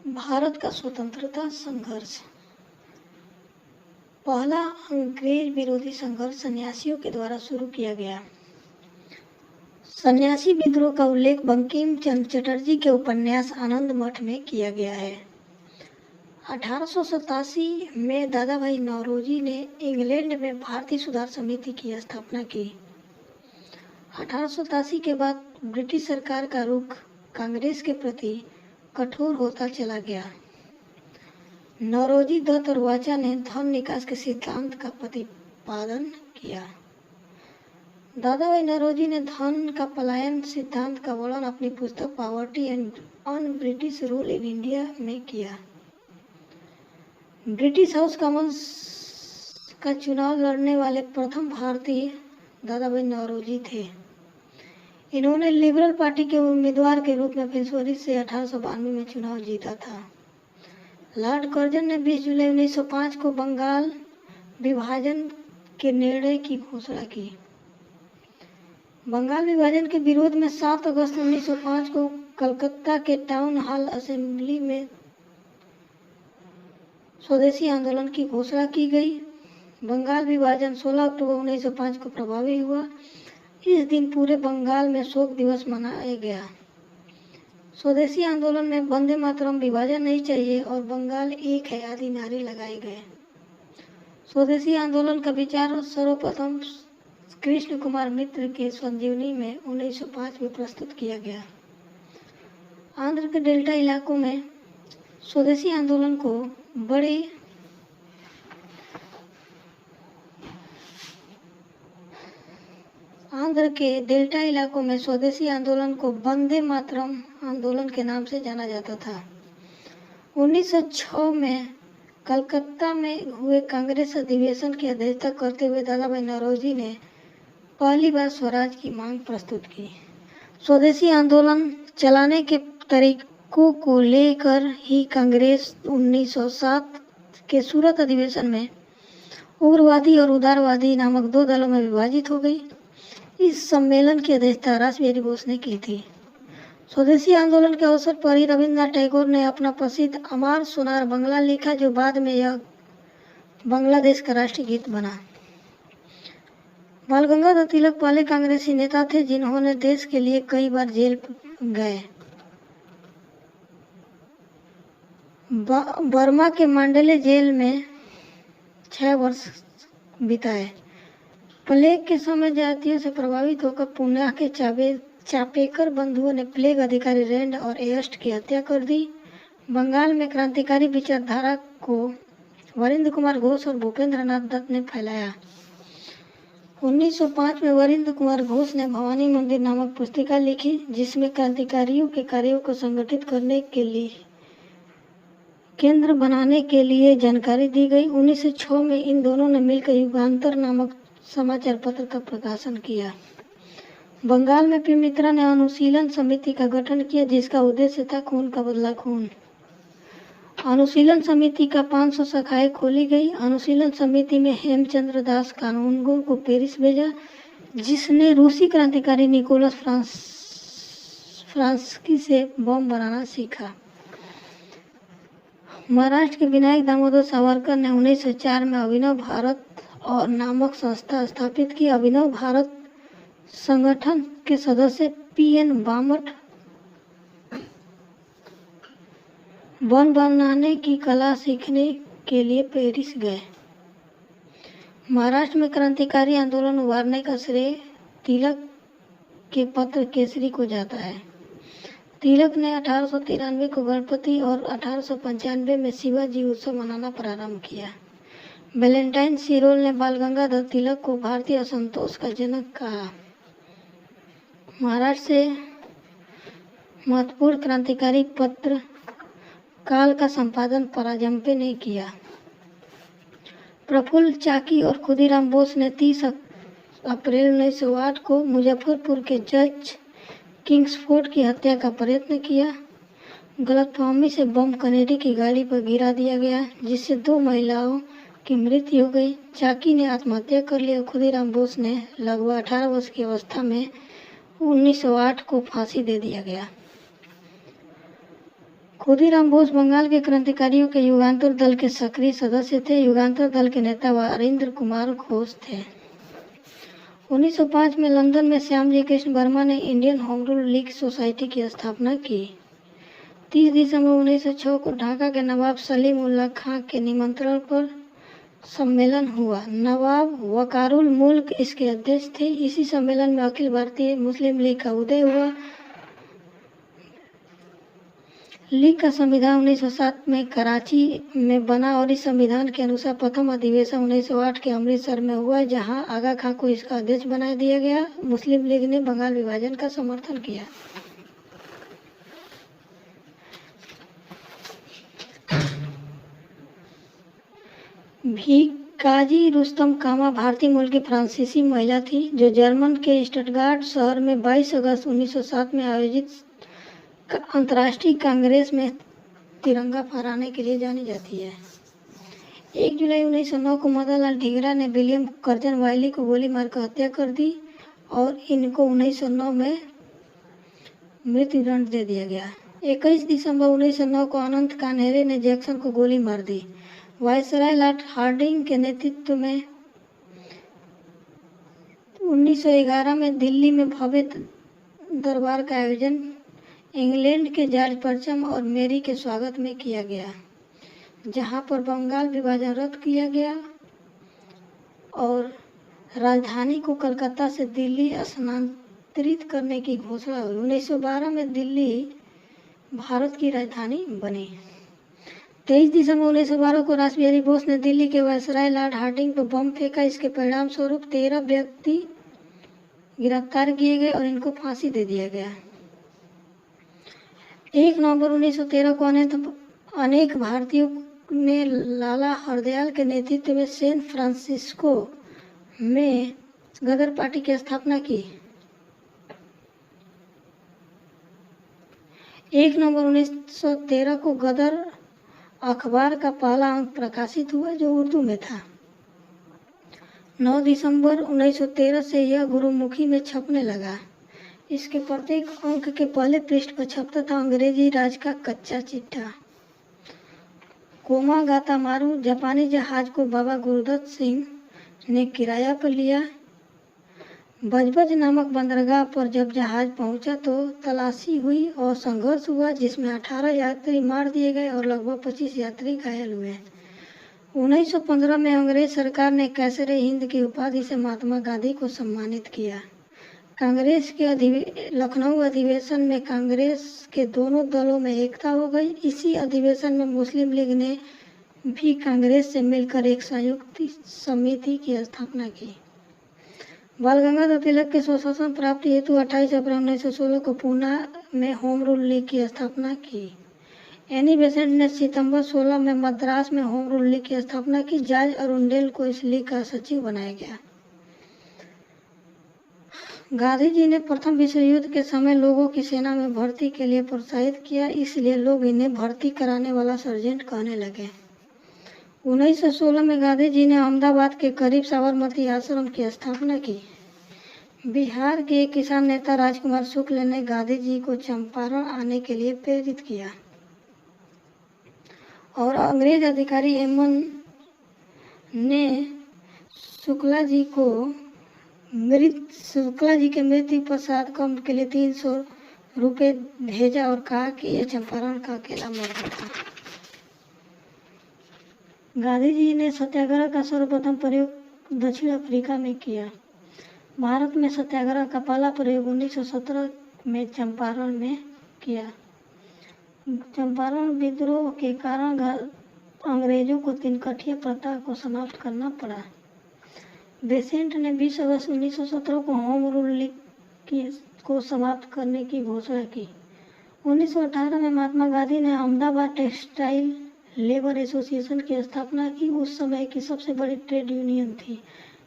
भारत का स्वतंत्रता संघर्ष। पहला अंग्रेज विरोधी संघर्ष सन्यासियों के द्वारा शुरू किया गया। सन्यासी विद्रोह का उल्लेख बंकिम चंद्र चटर्जी के उपन्यास आनंद मठ में किया गया है। 1887 में दादा भाई नौरोजी ने इंग्लैंड में भारतीय सुधार समिति की स्थापना की। 1887 के बाद ब्रिटिश सरकार का रुख कांग्रेस के प्रति कठोर होता चला गया। नौरोजी दत्त और वाचा ने धन निकास के सिद्धांत का प्रतिपादन किया। दादा भाई नौरोजी ने धन का पलायन सिद्धांत का वर्णन अपनी पुस्तक poverty and un British rule in India में किया। ब्रिटिश हाउस कॉमन्स का चुनाव लड़ने वाले प्रथम भारतीय दादा भाई नौरोजी थे। इन्होंने लिबरल पार्टी के उम्मीदवार के रूप में फरवरी से 1892 में चुनाव जीता था। लॉर्ड कर्जन ने 20 जुलाई 1905 को बंगाल विभाजन के निर्णय की घोषणा की। बंगाल विभाजन के विरोध में 7 अगस्त 1905 को कलकत्ता के टाउन हॉल असेंबली में स्वदेशी आंदोलन की घोषणा की गई। बंगाल विभाजन 16 अक्टूबर 1905 को प्रभावी हुआ। इस दिन पूरे बंगाल में शोक दिवस मनाया गया। स्वदेशी आंदोलन में वंदे मातरम, विभाजन नहीं चाहिए और बंगाल एक है आदि नारे लगाए गए। स्वदेशी आंदोलन का विचार सर्वप्रथम कृष्ण कुमार मित्र के संजीवनी में 1905 में प्रस्तुत किया गया। आंध्र के डेल्टा इलाकों में स्वदेशी आंदोलन को स्वदेशी आंदोलन को वंदे मातरम आंदोलन के नाम से जाना जाता था। 1906 में कलकत्ता में हुए कांग्रेस अधिवेशन की अध्यक्षता करते हुए दादा भाई नौरोजी ने पहली बार स्वराज की मांग प्रस्तुत की। स्वदेशी आंदोलन चलाने के तरीकों को लेकर ही कांग्रेस 1907 के सूरत अधिवेशन में उग्रवादी और उदारवादी नामक 2 दलों में विभाजित हो गई। इस सम्मेलन की अध्यक्षता रास बिहारी बोस ने की थी। स्वदेशी आंदोलन के अवसर पर ही रविन्द्रनाथ टैगोर ने अपना प्रसिद्ध अमार सोनार बंगला लिखा, जो बाद में यह बांग्लादेश का राष्ट्रीय गीत बना। बाल गंगाधर तिलक पहले कांग्रेसी नेता थे जिन्होंने देश के लिए कई बार जेल गए। बर्मा के मांडले जेल में 6 वर्ष बिताए। प्लेग के समय जातियों से प्रभावित होकर पूना के चापेकर बंधुओं ने प्लेग अधिकारी रैंड और एयस्ट की हत्या कर दी। बंगाल में क्रांतिकारी विचारधारा को वरिंद्र कुमार घोष और भूपेंद्र नाथ दत्त ने फैलाया। 1905 में वरिंद्र कुमार घोष ने भवानी मंदिर नामक पुस्तिका लिखी, जिसमें क्रांतिकारियों के कार्यों को संगठित करने के लिए केंद्र बनाने के लिए जानकारी दी गई। 1906 में इन दोनों ने मिलकर युगांतर नामक समाचार पत्र का प्रकाशन किया। बंगाल में पी मित्रा ने अनुशीलन समिति का गठन किया, जिसका उद्देश्य था खून का बदला खून। अनुशीलन समिति का 500 शाखाएं खोली गई। अनुशीलन समिति में हेमचंद्र दास कानूनगो को पेरिस भेजा, जिसने रूसी क्रांतिकारी निकोलस फ्रांस्की से बम बनाना सीखा। महाराष्ट्र के विनायक दामोदर सावरकर ने 1904 में अभिनव भारत और नामक संस्था स्थापित की। अभिनव भारत संगठन के सदस्य पीएन बामट बम बनाने की कला सीखने के लिए पेरिस गए। महाराष्ट्र में क्रांतिकारी आंदोलन उभारने का श्रेय तिलक के पत्र केसरी को जाता है। तिलक ने 1893 को गणपति और 1895 में शिवाजी उत्सव मनाना प्रारंभ किया। वैलेंटाइन सिरोल ने बाल गंगाधर तिलक को भारतीय असंतोष का जनक कहा। महाराष्ट्र से महत्वपूर्ण क्रांतिकारी पत्र काल का संपादन पराजंपे ने किया। प्रफुल्ल चाकी और खुदीराम बोस ने 30 अप्रैल 1908 को मुजफ्फरपुर के जज किंग्सफोर्ड की हत्या का प्रयत्न किया। गलतफहमी से बम कनेडी की गाड़ी पर गिरा दिया गया, जिससे 2 महिलाओं की मृत्यु हो गई। चाकी ने आत्महत्या कर ली और खुदीराम बोस ने लगभग 18 वर्ष की अवस्था में 1908 को फांसी दे दिया गया। खुदीराम बोस बंगाल के क्रांतिकारियों के युगांतर दल के सक्रिय सदस्य थे। युगांतर दल के नेता वरिंद्र कुमार घोष थे। 1905 में लंदन में श्यामजी कृष्ण वर्मा ने Indian home rule league society की स्थापना की। 30 दिसंबर 1906 को ढाका के नवाब सलीम उल्लाह खां के निमंत्रण पर सम्मेलन हुआ। नवाब वकारुल मुल्क इसके अध्यक्ष थे। इसी सम्मेलन में अखिल भारतीय मुस्लिम लीग का उदय हुआ। लीग का संविधान 1907 में कराची में बना और इस संविधान के अनुसार प्रथम अधिवेशन 1908 के अमृतसर में हुआ, जहां आगा खां को इसका अध्यक्ष बना दिया गया। मुस्लिम लीग ने बंगाल विभाजन का समर्थन किया। भिकाजी रुस्तम कामा भारतीय मूल की फ्रांसीसी महिला थी जो जर्मन के स्टटगार्ट शहर में 22 अगस्त 1907 में आयोजित अंतर्राष्ट्रीय कांग्रेस में तिरंगा फहराने के लिए जानी जाती है। 1 जुलाई 1909 को मदनलाल ढींगरा ने विलियम कर्जन वाइली को गोली मारकर हत्या कर दी और इनको 1909 में मृत्यु दंड दे दिया गया। 21 दिसंबर 1909 को अनंत कान्हेरे ने जैक्सन को गोली मार दी। वायसराय लॉर्ड हार्डिंग के नेतृत्व में 1911 में दिल्ली में भव्य दरबार का आयोजन इंग्लैंड के जॉर्ज परचम और मेरी के स्वागत में किया गया, जहां पर बंगाल विभाजन रद्द किया गया और राजधानी को कलकत्ता से दिल्ली स्थानांतरित करने की घोषणा हुई। 1912 में दिल्ली भारत की राजधानी बनी। 23 दिसंबर 1912 को रासबिहारी बोस ने दिल्ली के वायसराय लॉर्ड हार्डिंग पर बम फेंका। इसके परिणाम स्वरूप 13 व्यक्ति गिरफ्तार किए गए और इनको फांसी दे दिया गया। 1 नवंबर 1913 को अनेक भारतीयों ने लाला हरदयाल के नेतृत्व में सैन फ्रांसिस्को में गदर पार्टी की स्थापना की। 1 नवंबर 1913 को गदर अखबार का पहला अंक प्रकाशित हुआ जो उर्दू में था। 9 दिसंबर 1913 से यह गुरुमुखी में छपने लगा। इसके प्रत्येक अंक के पहले पृष्ठ पर छपता था अंग्रेजी राज का कच्चा चिट्ठा। कोमा गाता मारू जापानी जहाज को बाबा गुरुदत्त सिंह ने किराया पर लिया। बजबज नामक बंदरगाह पर जब जहाज पहुंचा तो तलाशी हुई और संघर्ष हुआ, जिसमें 18 यात्री मार दिए गए और लगभग 25 यात्री घायल हुए। 1915 में अंग्रेज सरकार ने कैसरे हिंद की उपाधि से महात्मा गांधी को सम्मानित किया। कांग्रेस के लखनऊ अधिवेशन में कांग्रेस के दोनों दलों में एकता हो गई। इसी अधिवेशन में मुस्लिम लीग ने भी कांग्रेस से मिलकर एक संयुक्त समिति की स्थापना की। बाल गंगाधर तिलक के स्वशासन प्राप्ति हेतु 28 अप्रैल 1916 को पूना में होम रूल लीग की स्थापना की। एनी बेसेंट ने सितंबर 16 में मद्रास में होम रूल लीग की स्थापना की। जॉर्ज अरुंडेल को इस लीग का सचिव बनाया गया। गांधी जी ने प्रथम विश्व युद्ध के समय लोगों की सेना में भर्ती के लिए प्रोत्साहित किया, इसलिए लोग इन्हें भर्ती कराने वाला सर्जेंट कहने लगे। 1916 में गांधी जी ने अहमदाबाद के करीब साबरमती आश्रम की स्थापना की। बिहार के एक किसान नेता राजकुमार शुक्ल ने गांधी जी को चंपारण आने के लिए प्रेरित किया और अंग्रेज अधिकारी एमन ने शुक्ला जी के मृत्यु पश्चात कम के लिए 300 रुपये भेजा और कहा कि यह चंपारण का अकेला मर्द था। गांधी जी ने सत्याग्रह का सर्वप्रथम प्रयोग दक्षिण अफ्रीका में किया। भारत में सत्याग्रह का पहला प्रयोग 1917 में चंपारण में किया। चंपारण विद्रोह के कारण अंग्रेजों को तिनकठिया प्रथा को समाप्त करना पड़ा। बेसेंट ने 20 अगस्त 1917 को होम रूल लीग को समाप्त करने की घोषणा की। 1918 में महात्मा गांधी ने अहमदाबाद टेक्सटाइल लेबर एसोसिएशन की स्थापना की। उस समय की सबसे बड़ी ट्रेड यूनियन थी।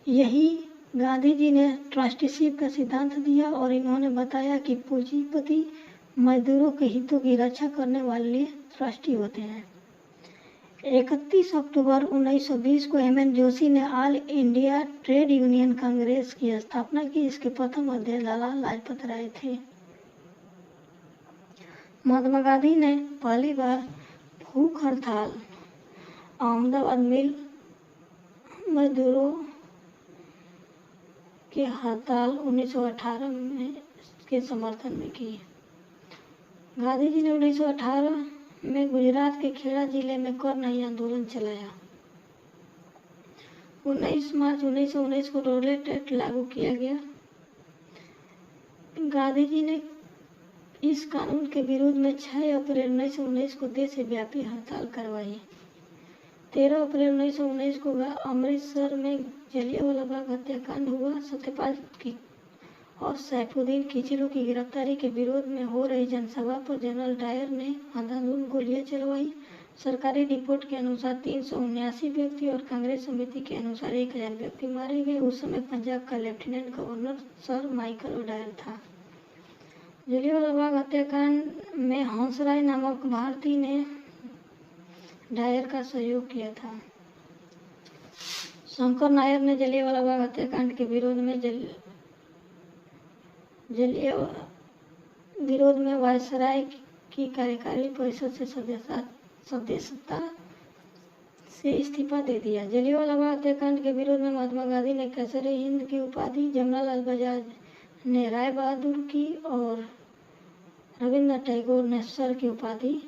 यही गांधी जी ने ट्रस्टीशिप का सिद्धांत दिया और इन्होंने बताया कि पूंजीपति मजदूरों के हितों की रक्षा करने वाले ट्रस्टी होते हैं। 31 अक्टूबर 1920 को एम एन जोशी ने all India trade union Congress की स्थापना की। इसके प्रथम अध्यक्ष लाला लाजपत राय थे। महात्मा गांधी ने पहली बार भूख हड़ताल अहमदाबाद मिल मजदूरों की हड़ताल 1918 में के समर्थन में की। गांधी जी ने 1918 में गुजरात के खेड़ा जिले में कर नहीं आंदोलन चलाया। 19 मार्च 1919 को रोलेट एक्ट लागू किया गया। गांधी जी ने इस कानून के विरोध में 6 अप्रैल 1919 को देशव्यापी हड़ताल करवाई। 13 अप्रैल 1919 को अमृतसर में जलियांवाला बाग हत्याकांड हुआ। सत्यपाल की और सैफुद्दीन किचलू की गिरफ्तारी के विरोध में हो रही जनसभा पर जनरल डायर ने अंधाधुंध गोलियां चलवाई। सरकारी रिपोर्ट के अनुसार 379 व्यक्ति और कांग्रेस समिति के अनुसार 1000 व्यक्ति मारे गए। उस समय पंजाब का lieutenant governor sir Michael O'Dwyer था। जलियांवाला बाग हत्याकांड में हंसराय नामक भारतीय ने डायर का सहयोग किया था। शंकर नायर ने जलियांवाला बाग हत्याकांड के विरोध में वायसराय की कार्यकारी परिषद से सदस्यता से इस्तीफा दे दिया। जलियांवाला बाग हत्याकांड के विरोध में महात्मा गांधी ने कैसरे हिंद की उपाधि, जमनालाल बजाज ने राय बहादुर की और रविन्द्रनाथ टैगोर ने सर की उपाधि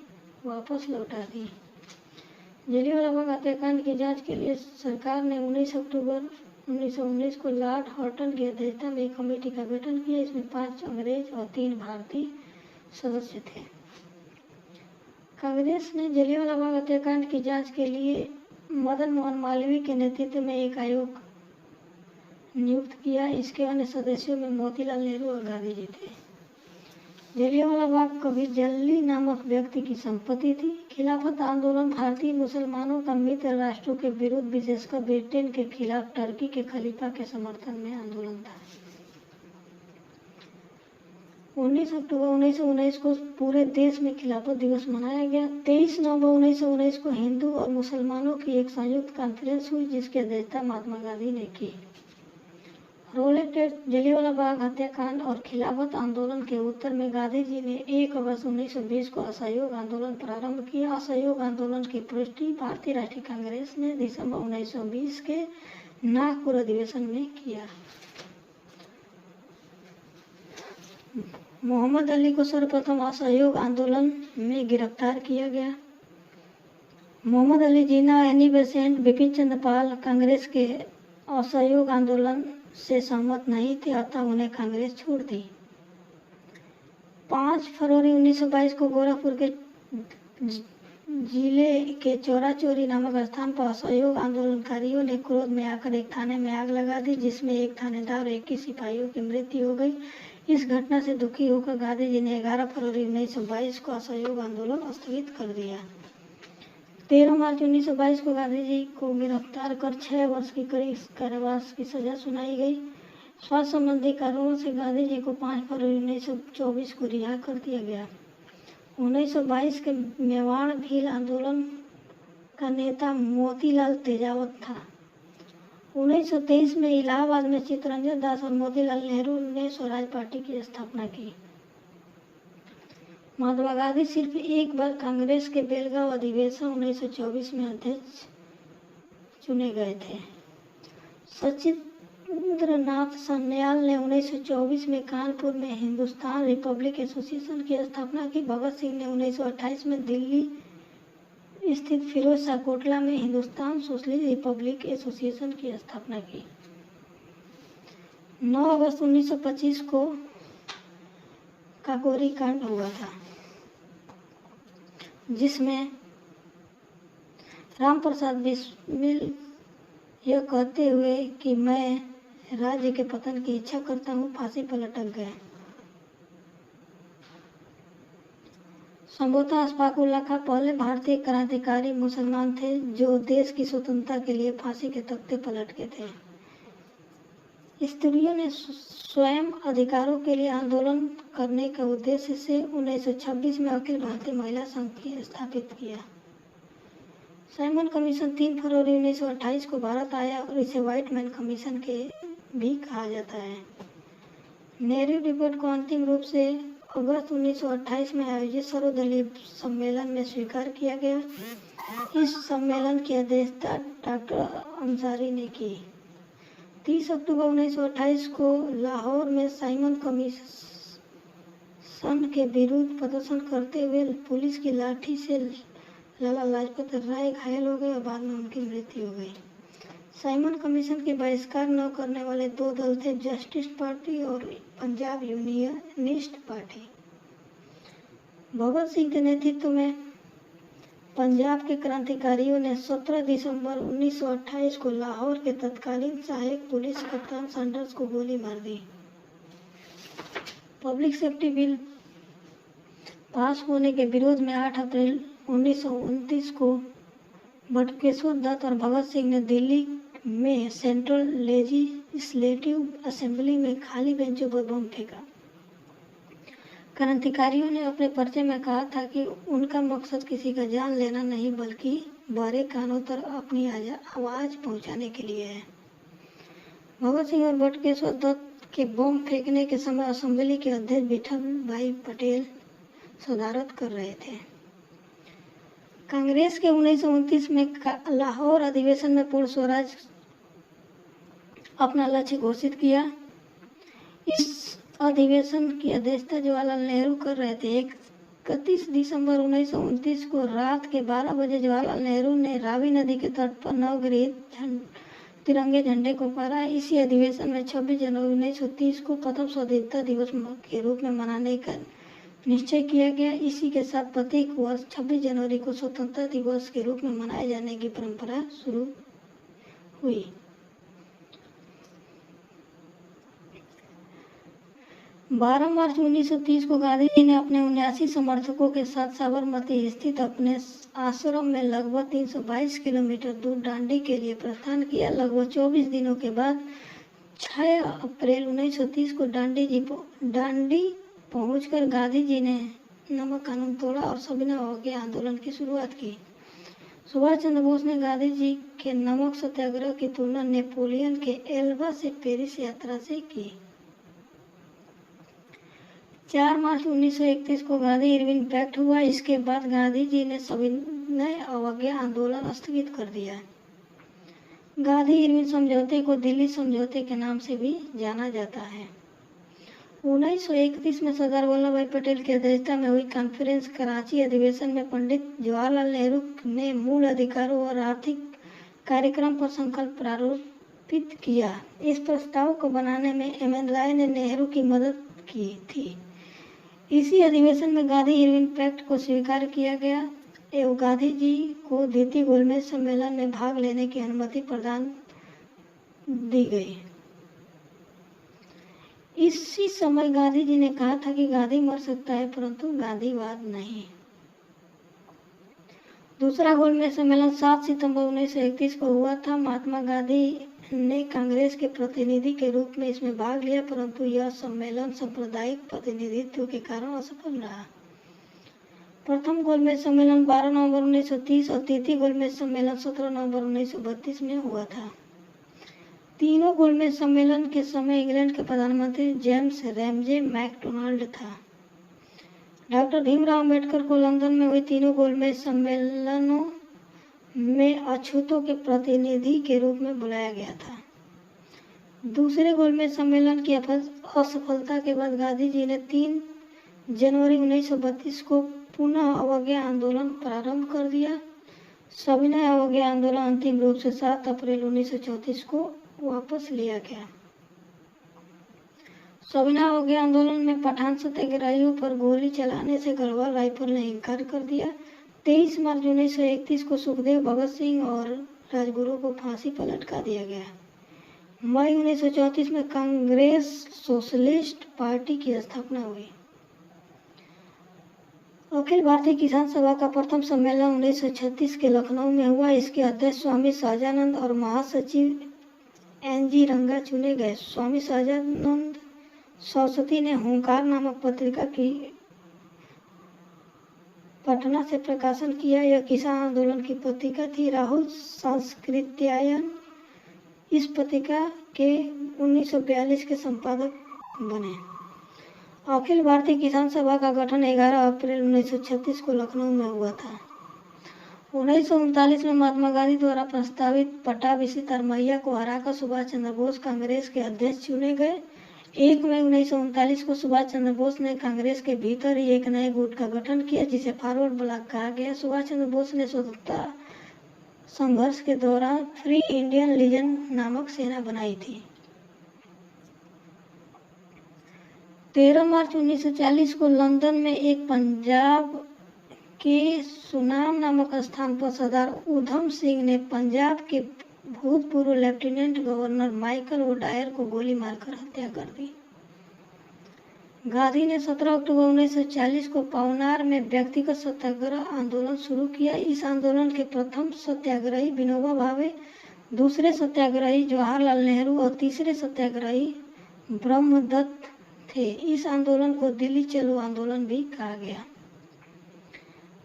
वापस लौटा दी। जलियांवाला बाग हत्याकांड की जांच के लिए सरकार ने 19 अक्टूबर 1919 को लॉर्ड हॉटन की अध्यक्षता में एक कमेटी का गठन किया। इसमें 5 अंग्रेज और 3 भारतीय सदस्य थे। कांग्रेस ने जलियांवाला बाग हत्याकांड की जांच के लिए मदन मोहन मालवीय के नेतृत्व में एक आयोग नियुक्त किया। इसके अन्य सदस्यों में मोतीलाल नेहरू और गांधी जी थे। जलियांवाला बाग कबीर जल्ली नामक व्यक्ति की संपत्ति थी। खिलाफत आंदोलन भारतीय मुसलमानों का मित्र राष्ट्रों के विरुद्ध, विशेषकर ब्रिटेन के खिलाफ टर्की के खलीफा के समर्थन में आंदोलन था। 19 अक्टूबर 1919 को पूरे देश में खिलाफत दिवस मनाया गया। 23 नवंबर 1919 को हिंदू और मुसलमानों की एक संयुक्त कॉन्फ्रेंस हुई, जिसकी अध्यक्षता महात्मा गांधी ने की। रोलेट एक्ट, जलियांवाला बाग हत्याकांड और खिलाफत आंदोलन के उत्तर में गांधी जी ने 1 अगस्त 1920 को असहयोग आंदोलन प्रारंभ किया। असहयोग आंदोलन की पुष्टि भारतीय राष्ट्रीय कांग्रेस ने दिसंबर 1920 के नागपुर अधिवेशन में किया। मोहम्मद अली को सर्वप्रथम असहयोग आंदोलन में गिरफ्तार किया गया। मोहम्मद अली जिन्ना, एनी बेसेंट, बिपिन चंद्र पाल कांग्रेस के असहयोग आंदोलन से सहमत नहीं थे, अतः उन्हें कांग्रेस छोड़ दी। 5 फरवरी 1922 को गोरखपुर के जिले के चौरा चोरी नामक स्थान पर असहयोग आंदोलनकारियों ने क्रोध में आकर एक थाने में आग लगा दी, जिसमें एक थानेदार और 21 सिपाहियों की मृत्यु हो गई। इस घटना से दुखी होकर गांधी जी ने 11 फरवरी 1922 को असहयोग आंदोलन स्थगित कर दिया। 13 मार्च 1922 को गांधी जी को गिरफ्तार कर 6 वर्ष की कड़ी कारावास की सजा सुनाई गई। स्वास्थ्य संबंधी कारणों से गांधी जी को 5 फरवरी 1924 को रिहा कर दिया गया। 1922 के मेवाड़ भील आंदोलन का नेता मोतीलाल तेजावत था। 1923 में इलाहाबाद में चित्तरंजन दास और मोतीलाल नेहरू ने स्वराज पार्टी की स्थापना की। महात्मा गांधी सिर्फ एक बार कांग्रेस के बेलगांव अधिवेशन 1924 में अध्यक्ष चुने गए थे। सचिंद्रनाथ सान्याल ने 1924 में कानपुर में हिंदुस्तान रिपब्लिक एसोसिएशन की स्थापना की। भगत सिंह ने 1928 में दिल्ली स्थित फिरोज शाह कोटला में हिंदुस्तान सोशलिस्ट रिपब्लिक एसोसिएशन की स्थापना की। 9 अगस्त 1925 को काकोरी कांड हुआ था, जिसमें राम प्रसाद बिस्मिल यह कहते हुए कि मैं राज्य के पतन की इच्छा करता हूँ, फांसी पर लटक गए। संभवतः अशफाक उल्लाह खां पहले भारतीय क्रांतिकारी मुसलमान थे जो देश की स्वतंत्रता के लिए फांसी के तख्ते पर लटके थे। स्त्रियों ने स्वयं अधिकारों के लिए आंदोलन करने के उद्देश्य से 1926 में अखिल भारतीय महिला संघ की स्थापित किया। साइमन कमीशन 3 फरवरी 1928 को भारत आया और इसे व्हाइट मैन कमीशन के भी कहा जाता है। नेहरू रिपोर्ट को अंतिम रूप से अगस्त 1928 में आयोजित सर्वदलीय सम्मेलन में स्वीकार किया गया। इस सम्मेलन की अध्यक्षता डॉक्टर अंसारी ने की। 30 अक्टूबर 1928 को लाहौर में साइमन कमीशन के विरुद्ध प्रदर्शन करते हुए पुलिस की लाठी से लाला लाजपत राय घायल हो गए और बाद में उनकी मृत्यु हो गई। साइमन कमीशन के बहिष्कार न करने वाले दो दल थे, जस्टिस पार्टी और पंजाब यूनियनिस्ट पार्टी। भगत सिंह के नेतृत्व में पंजाब के क्रांतिकारियों ने 17 दिसंबर 1928 को लाहौर के तत्कालीन सहायक पुलिस कप्तान सैंडर्स को गोली मार दी। पब्लिक सेफ्टी बिल पास होने के विरोध में 8 अप्रैल 1929 को बटुकेश्वर दत्त और भगत सिंह ने दिल्ली में सेंट्रल लेजिस्लेटिव असेंबली में खाली बेंचों पर बम फेंका। क्रांतिकारियों ने अपने पर्चे में कहा था कि उनका मकसद किसी का जान लेना नहीं, बल्कि बड़े कानों तक अपनी आवाज़ पहुंचाने के लिए है। भगत सिंह और बटुकेश्वर दत्त के बम फेंकने के समय असेंबली के अध्यक्ष विठल भाई पटेल शरारत कर रहे थे। कांग्रेस के 1929 में लाहौर अधिवेशन में पूर्ण स्वराज अपना लक्ष्य घोषित किया। इस अधिवेशन की अध्यक्षता जवाहरलाल नेहरू कर रहे थे। 31 दिसंबर 1929 को रात के 12 बजे जवाहरलाल नेहरू ने रावी नदी के तट पर नवगृहित तिरंगे झंडे को फहराया। इसी अधिवेशन में 26 जनवरी 1930 को प्रथम स्वतंत्रता दिवस के रूप में मनाने का निश्चय किया गया। इसी के साथ प्रत्येक वर्ष 26 जनवरी को स्वतंत्रता दिवस के रूप में मनाए जाने की परंपरा शुरू हुई। बारह मार्च 1930 को गांधी जी ने अपने 79 समर्थकों के साथ साबरमती स्थित अपने आश्रम में लगभग 322 किलोमीटर दूर दांडी के लिए प्रस्थान किया। लगभग 24 दिनों के बाद 6 अप्रैल 1930 को दांडी पहुंचकर गांधी जी ने नमक कानून तोड़ा और सविनय अवज्ञा आंदोलन की शुरुआत की। सुभाष चंद्र बोस ने गांधी जी के नमक सत्याग्रह की तुलना नेपोलियन के एल्बा से पेरिस यात्रा से की। 4 मार्च 1931 को गांधी इरविन पैक्ट हुआ। इसके बाद गांधी जी ने सविनय अवज्ञा आंदोलन स्थगित कर दिया। गांधी इरविन समझौते को दिल्ली समझौते के नाम से भी जाना जाता है। 1931 में सरदार वल्लभ भाई पटेल की अध्यक्षता में हुई कॉन्फ्रेंस कराची अधिवेशन में पंडित जवाहरलाल नेहरू ने मूल अधिकारों और आर्थिक कार्यक्रम पर संकल्प प्रारूपित किया। इस प्रस्ताव को बनाने में एम.एन. राय ने नेहरू की मदद की थी। इसी अधिवेशन में गांधी इरविन पैक्ट को स्वीकार किया गया एवं गांधी जी को द्वितीय गोलमेज सम्मेलन में भाग लेने की अनुमति प्रदान दी गई। इसी समय गांधी जी ने कहा था कि गांधी मर सकता है परंतु गांधीवाद नहीं। दूसरा गोलमेज सम्मेलन 7 सितंबर 1931 को हुआ था। महात्मा गांधी ने कांग्रेस के प्रतिनिधि के रूप में इसमें भाग लिया, परंतु यह सम्मेलन सांप्रदायिक प्रतिनिधित्व के कारण असफल रहा। प्रथम गोलमेज सम्मेलन 12 नवंबर 1930 और तृतीय गोलमेज सम्मेलन 17 नवंबर 1932 में हुआ था। तीनों गोलमेज सम्मेलन के समय इंग्लैंड के प्रधानमंत्री जेम्स रैमजे मैकडोनाल्ड था। डॉक्टर भीमराव अम्बेडकर को लंदन में हुए तीनों गोलमेज सम्मेलनों में अछूतों के प्रतिनिधि के रूप में बुलाया गया था। दूसरे गोलमेज सम्मेलन की असफलता के बाद गांधी जी ने 3 जनवरी 1932 को पुनः अवज्ञा आंदोलन प्रारंभ कर दिया। सविनय अवज्ञा आंदोलन अंतिम रूप से 7 अप्रैल 1934 को वापस लिया गया। सविनय अवज्ञा आंदोलन में पठान सत्याग्रहियों पर गोली चलाने से गढ़वाल राइफल ने इनकार कर दिया। 23 मार्च 1931 को सुखदेव, भगत सिंह और राजगुरु को फांसी पर लटका दिया गया। मई 1934 में कांग्रेस सोशलिस्ट पार्टी की स्थापना हुई। अखिल भारतीय किसान सभा का प्रथम सम्मेलन 1936 के लखनऊ में हुआ। इसके अध्यक्ष स्वामी सहजानंद और महासचिव एन.जी. रंगा चुने गए। स्वामी सहजानंद सरस्वती ने हुंकार नामक पत्रिका की पटना से प्रकाशन किया। यह किसान आंदोलन की पत्रिका थी। राहुल सांस्कृत्यायन इस पत्रिका के 1942 के संपादक बने। अखिल भारतीय किसान सभा का गठन 11 अप्रैल 1936 को लखनऊ में हुआ था। 1939 में महात्मा गांधी द्वारा प्रस्तावित पट्टाभी तरमैया को हराकर सुभाष चंद्र बोस कांग्रेस के अध्यक्ष चुने गए। 1 मई 1939 को सुभाष चंद्र बोस ने कांग्रेस के भीतर ही एक नए गुट का गठन किया जिसे फॉरवर्ड ब्लॉक कहा गया। सुभाष चंद्र बोस ने स्वतंत्रता संघर्ष के दौरान फ्री इंडियन लीजन नामक सेना बनाई थी। 13 मार्च 1940 को लंदन में एक पंजाब के सुनाम नामक स्थान पर सरदार उधम सिंह ने पंजाब के भूतपूर्व लेफ्टिनेंट गवर्नर माइकल ओडायर को गोली मारकर हत्या कर दी। गांधी ने 17 अक्टूबर 1940 को पवनार में व्यक्तिगत सत्याग्रह आंदोलन शुरू किया। इस आंदोलन के प्रथम सत्याग्रही विनोबा भावे, दूसरे सत्याग्रही जवाहरलाल नेहरू और तीसरे सत्याग्रही ब्रह्मदत्त थे। इस आंदोलन को दिल्ली चलो आंदोलन भी कहा गया।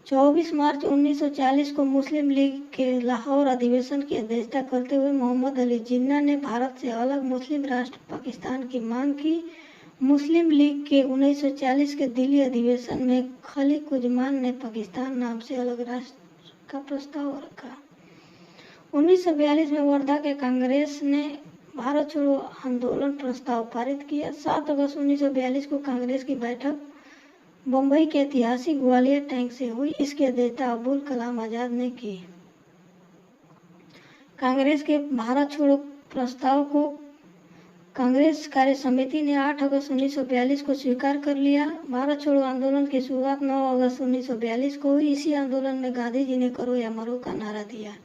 24 मार्च 1940 को मुस्लिम लीग के लाहौर अधिवेशन की अध्यक्षता करते हुए मोहम्मद अली जिन्ना ने भारत से अलग मुस्लिम राष्ट्र पाकिस्तान की मांग की। मुस्लिम लीग के 1940 के दिल्ली अधिवेशन में खलीक उज़्मान ने पाकिस्तान नाम से अलग राष्ट्र का प्रस्ताव रखा। 1942 में वर्धा के कांग्रेस ने भारत छोड़ो आंदोलन प्रस्ताव पारित किया। 7 अगस्त 1942 को कांग्रेस की बैठक बम्बई के ऐतिहासिक ग्वालियर टैंक से हुई। इसकी अध्यक्षता अबुल कलाम आजाद ने की। कांग्रेस के भारत छोड़ो प्रस्ताव को कांग्रेस कार्य समिति ने 8 अगस्त 1942 को स्वीकार कर लिया। भारत छोड़ो आंदोलन की शुरुआत 9 अगस्त 1942 को हुई। इसी आंदोलन में गांधी जी ने करो या मरो का नारा दिया।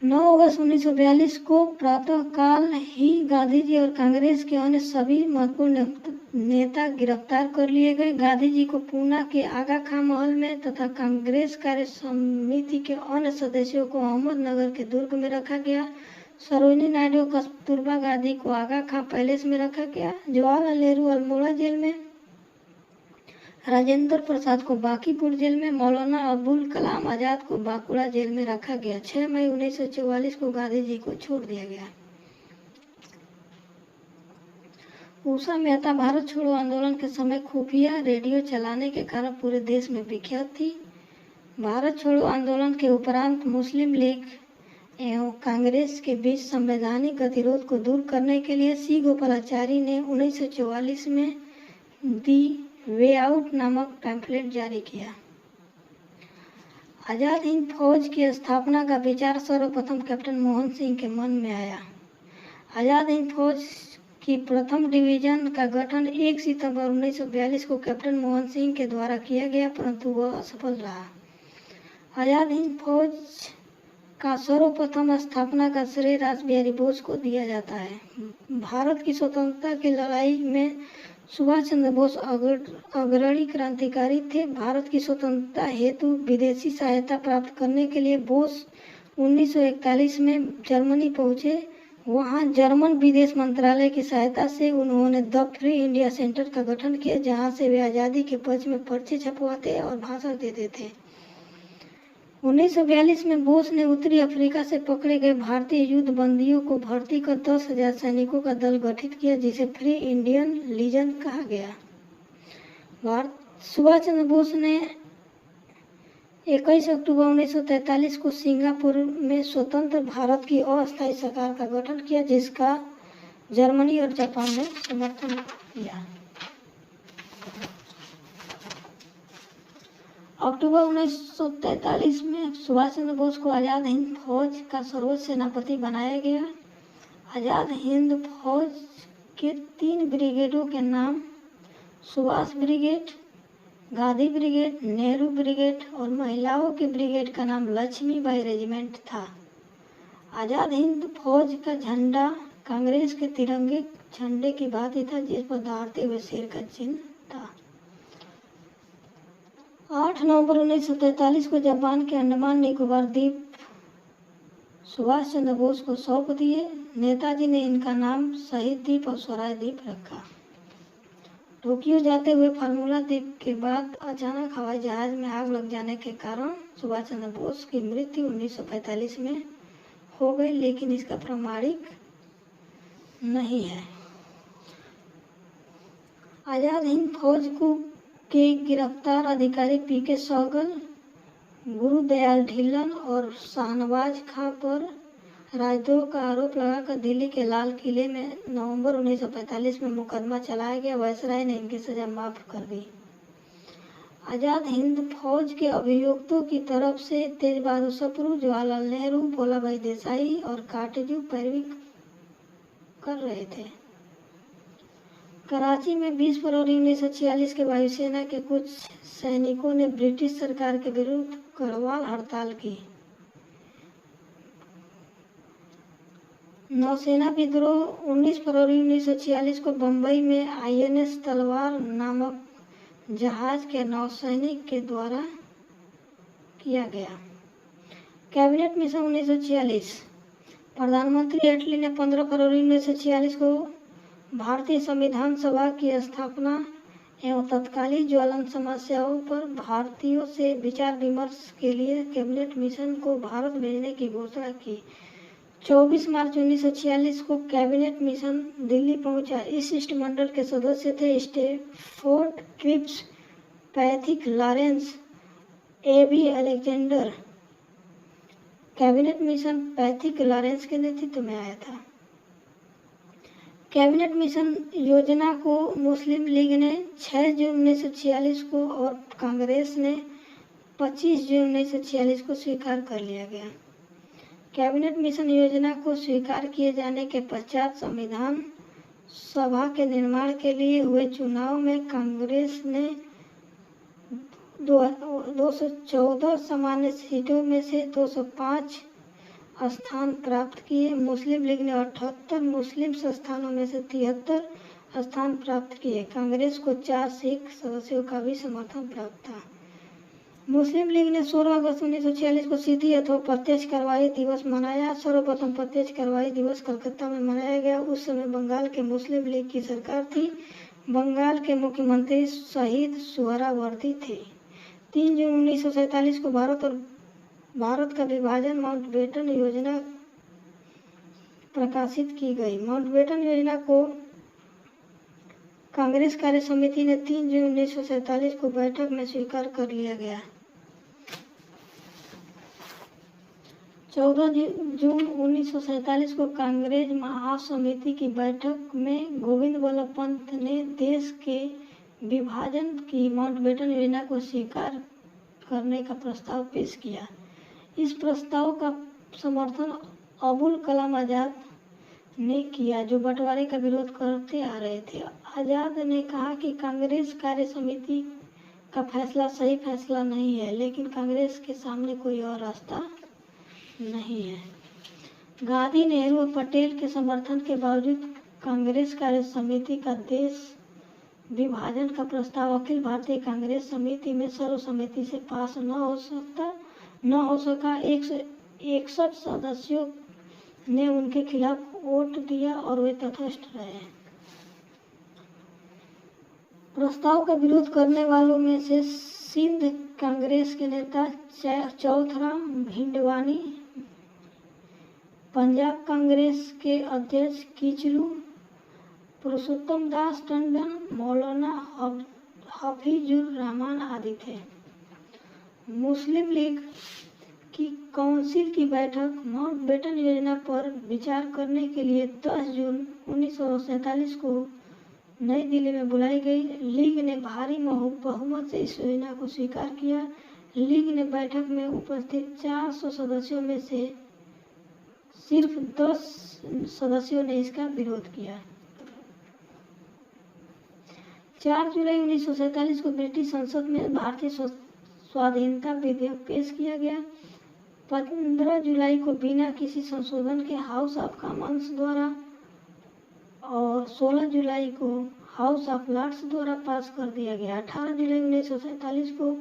9 अगस्त 1942 को प्रातःकाल ही गांधी जी और कांग्रेस के अन्य सभी महत्वपूर्ण नेता गिरफ्तार कर लिए गए। गांधी जी को पूना के आगा खां महल में तथा कांग्रेस कार्य समिति के अन्य सदस्यों को अहमदनगर के दुर्ग में रखा गया। सरोजिनी नायडू और कस्तूरबा गांधी को आगा खां पैलेस में रखा गया। जवाहरलाल नेहरू अल्मोड़ा जेल में, राजेंद्र प्रसाद को बांकीपुर जेल में, मौलाना अबुल कलाम आजाद को बांकुड़ा जेल में रखा गया। 6 मई 1944 को गांधी जी को छोड़ दिया गया। उषा मेहता भारत छोड़ो आंदोलन के समय खुफिया रेडियो चलाने के कारण पूरे देश में विख्यात थी। भारत छोड़ो आंदोलन के उपरांत मुस्लिम लीग एवं कांग्रेस के बीच संवैधानिक गतिरोध को दूर करने के लिए सी गोपालाचारी ने 1944 में दी वे आउट नामक पैम्फलेट जारी किया। आजाद हिंद फौज की स्थापना का विचार सर्वप्रथम कैप्टन मोहन सिंह के मन में आया। आजाद हिंद फौज की प्रथम डिवीजन का गठन 1 सितंबर 1942 को कैप्टन मोहन सिंह के द्वारा किया गया, परंतु वह असफल रहा। आजाद हिंद फौज का सर्वप्रथम स्थापना का श्रेय रासबिहारी बोस को दिया जाता है। भारत की स्वतंत्रता की लड़ाई में सुभाष चंद्र बोस अग्रणी क्रांतिकारी थे। भारत की स्वतंत्रता हेतु विदेशी सहायता प्राप्त करने के लिए बोस 1941 में जर्मनी पहुंचे। वहां जर्मन विदेश मंत्रालय की सहायता से उन्होंने द फ्री इंडिया सेंटर का गठन किया, जहां से वे आज़ादी के पक्ष में पर्चे छपवाते और भाषण देते थे। 1942 में बोस ने उत्तरी अफ्रीका से पकड़े गए भारतीय युद्ध बंदियों को भर्ती कर 10,000 सैनिकों का दल गठित किया, जिसे फ्री इंडियन लीजन कहा गया। सुभाष चंद्र बोस ने 21 अक्टूबर 1943 को सिंगापुर में स्वतंत्र भारत की अस्थायी सरकार का गठन किया, जिसका जर्मनी और जापान ने समर्थन किया। अक्टूबर 1943 में सुभाष चंद्र बोस को आज़ाद हिंद फौज का सर्वोच्च सेनापति बनाया गया। आज़ाद हिंद फौज के 3 ब्रिगेडों के नाम Subhash brigade, Gandhi brigade, Nehru brigade और महिलाओं के ब्रिगेड का नाम लक्ष्मीबाई रेजिमेंट था। आज़ाद हिंद फौज का झंडा कांग्रेस के तिरंगे झंडे की भांति था, जिस पर दहाड़ते हुए शेर का चिन्ह था। 8 नवंबर 1943 को जापान के अंडमान निकोबार द्वीप सुभाष चंद्र बोस को सौंप दिए। नेताजी ने इनका नाम शहीद द्वीप और स्वराज द्वीप रखा। टोक्यो जाते हुए फार्मूला द्वीप के बाद अचानक हवाई जहाज में आग लग जाने के कारण सुभाष चंद्र बोस की मृत्यु 1945 में हो गई, लेकिन इसका प्रमाणिक नहीं है। आज़ाद हिंद फौज को के गिरफ्तार अधिकारी पीके सहगल, गुरुदयाल ढिल्लन और शाहनवाज खां पर राजद्रोह का आरोप लगाकर दिल्ली के लाल किले में नवंबर 1945 में मुकदमा चलाया गया। वायसराय ने इनकी सजा माफ कर दी। आज़ाद हिंद फौज के अभियुक्तों की तरफ से तेज बहादुर सप्रू, जवाहरलाल नेहरू, भोला भाई देसाई और काटजू पैरवी कर रहे थे। कराची में 20 फरवरी 1946 के वायुसेना के कुछ सैनिकों ने ब्रिटिश सरकार के विरुद्ध गढ़वाल हड़ताल की। नौसेना विद्रोह 19 फरवरी 1946 को बंबई में आईएनएस तलवार नामक जहाज के नौसैनिक के द्वारा किया गया। Cabinet mission 1946। प्रधानमंत्री एटली ने 15 फरवरी 1946 को भारतीय संविधान सभा की स्थापना एवं तत्कालीन ज्वलंत समस्याओं पर भारतीयों से विचार विमर्श के लिए कैबिनेट मिशन को भारत भेजने की घोषणा की। 24 मार्च 1946 को कैबिनेट मिशन दिल्ली पहुंचा। इस शिष्टमंडल के सदस्य थे Stafford Cripps, Pethick Lawrence, A B Alexander. Cabinet mission Pethick Lawrence के नेतृत्व में आया था। कैबिनेट मिशन योजना को मुस्लिम लीग ने 6 जून 1946 को और कांग्रेस ने 25 जून 1946 को स्वीकार कर लिया गया। कैबिनेट मिशन योजना को स्वीकार किए जाने के पश्चात संविधान सभा के निर्माण के लिए हुए चुनाव में कांग्रेस ने 214 सामान्य सीटों में से 205 स्थान प्राप्त किए। मुस्लिम लीग ने 78 मुस्लिम स्थानों में से 73 स्थान प्राप्त किए। कांग्रेस को 4 सिख सदस्यों का भी समर्थन प्राप्त था। मुस्लिम लीग ने 16 अगस्त 1946 को सीधी अथवा प्रत्यक्ष कार्रवाई दिवस मनाया। सर्वप्रथम प्रत्यक्ष कार्रवाई दिवस कलकत्ता में मनाया गया। उस समय बंगाल के मुस्लिम लीग की सरकार थी। बंगाल के मुख्यमंत्री शहीद सुहरावर्दी थे। 3 जून 1947 को भारत का विभाजन माउंटबेटन योजना प्रकाशित की गई। माउंटबेटन योजना को कांग्रेस कार्य समिति ने 3 जून 1947 को बैठक में स्वीकार कर लिया गया। 14 जून 1947 को कांग्रेस महासमिति की बैठक में गोविंद वल्लभ पंत ने देश के विभाजन की माउंटबेटन योजना को स्वीकार करने का प्रस्ताव पेश किया। इस प्रस्ताव का समर्थन अबुल कलाम आज़ाद ने किया, जो बंटवारे का विरोध करते आ रहे थे। आज़ाद ने कहा कि कांग्रेस कार्य समिति का फैसला सही फैसला नहीं है, लेकिन कांग्रेस के सामने कोई और रास्ता नहीं है। गांधी, नेहरू और पटेल के समर्थन के बावजूद कांग्रेस कार्य समिति का देश विभाजन का प्रस्ताव अखिल भारतीय कांग्रेस समिति में सर्वसम्मति से पास न हो सका। 161 सदस्यों ने उनके खिलाफ वोट दिया और वे तटस्थ रहे। प्रस्ताव का विरोध करने वालों में से सिंध कांग्रेस के नेता चौथराम भिंडवानी, पंजाब कांग्रेस के अध्यक्ष किचलू पुरुषोत्तम दास टंडन, मौलाना हफीजुर रहमान आदि थे। मुस्लिम लीग की काउंसिल की बैठक माउंटबेटन योजना पर विचार करने के लिए 10 जून 1947 को नई दिल्ली में बुलाई गई। लीग ने भारी बहुमत से इस योजना को स्वीकार किया। लीग ने बैठक में उपस्थित 400 सदस्यों में से सिर्फ 10 सदस्यों ने इसका विरोध किया। 4 जुलाई 1947 को ब्रिटिश संसद में भारतीय स्वाधीनता विधेयक पेश किया गया। 15 जुलाई को बिना किसी संशोधन के हाउस ऑफ कॉमन्स द्वारा और 16 जुलाई को हाउस ऑफ लॉर्ड्स द्वारा पास कर दिया गया। 18 जुलाई 1947 को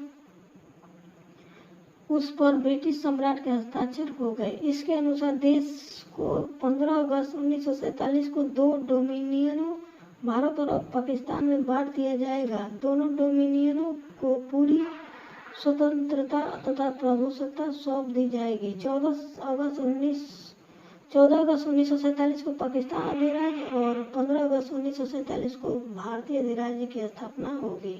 उस पर ब्रिटिश सम्राट के हस्ताक्षर हो गए। इसके अनुसार देश को 15 अगस्त 1947 को 2 डोमिनियनों भारत और पाकिस्तान में बांट दिया जाएगा। दोनों डोमिनियनों को पूरी स्वतंत्रता तथा प्रभुसत्ता सौंप दी जाएगी। 14 अगस्त 14 अगस्त 1947 को पाकिस्तान अधिराज्य और 15 अगस्त 1947 को भारतीय अधिराज्य की स्थापना होगी।